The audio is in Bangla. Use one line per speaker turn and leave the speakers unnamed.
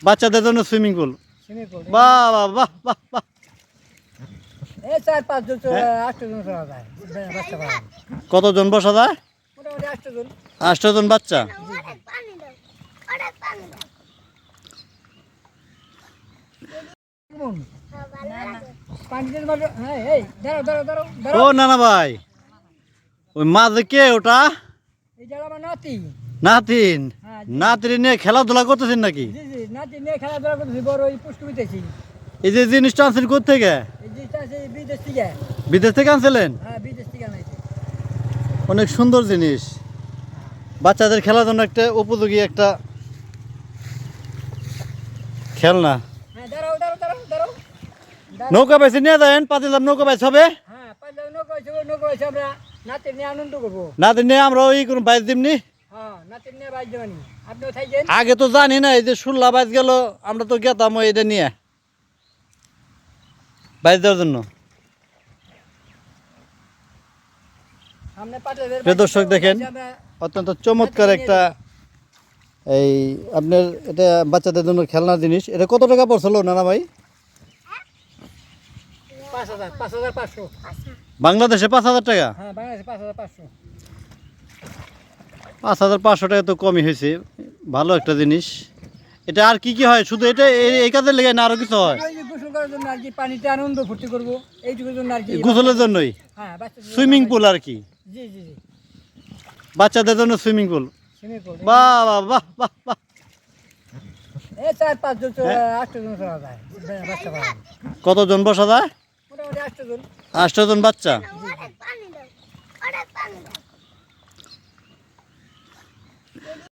বাচ্চাদের জন্য সুইমিং পুল।
সুইমিং পুল
বাহ বাহ বাহ বাহ বাহ।
এই 4-5 জন 8 জন চলা যায় বাচ্চা পালন।
কতজন বসা যায়?
মোটামুটি 8 জন।
8 জন বাচ্চা। ও নানা ভাই, ওই মাঝে কে ওটা? নাতিন। নাতিন নিয়ে খেলাধুলা করতেছেন নাকি? এই যে জিনিসটা আনছেন কোত্থেকে? বিদেশ থেকে আনছিলেন? অনেক সুন্দর জিনিস, বাচ্চাদের খেলার জন্য একটা উপযোগী একটা খেলনা। নৌকা বাইছে নিয়ে যাবেন, পাতিলাম নৌকা বাইছ হবে। নাতিন নিয়ে আমরা ওই কোন বাইশ দিমনি। আগে তো জানি না, এই যে 16 বাইশ গেল, আমরা তো গেতাম এটা নিয়ে বাইশ দেওয়ার জন্য। দর্শক দেখেন, অত্যন্ত চমৎকার একটা এই আপনার এটা বাচ্চাদের জন্য খেলনার জিনিস। এটা কত টাকা পড়ছিল নানা ভাই?
5,500
বাংলাদেশে 5,000 টাকা। 5,500 টাকা তো কমই হয়েছে, ভালো একটা জিনিস। এটা আর কি কি হয়? শুধু এটা এই কাজের লেগে না আরো কিছু হয়?
গোসল করার জন্য আর কি, পানিতে আনন্দ ফুর্তি করবো এইটুকুর জন্য আর কি।
গোসলের জন্যই সুইমিং পুল আর কি?
জি জি জি,
বাচ্চাদের জন্য সুইমিং পুল।
Swimming pool.
বাহ বাহ বাহ বাহ বাহ।
এই 4-5 জন 8 জন চলা যায় বাচ্চা পালন।
কতজন বসা যায়?
মোটামুটি 8 জন।
8 জন বাচ্চা।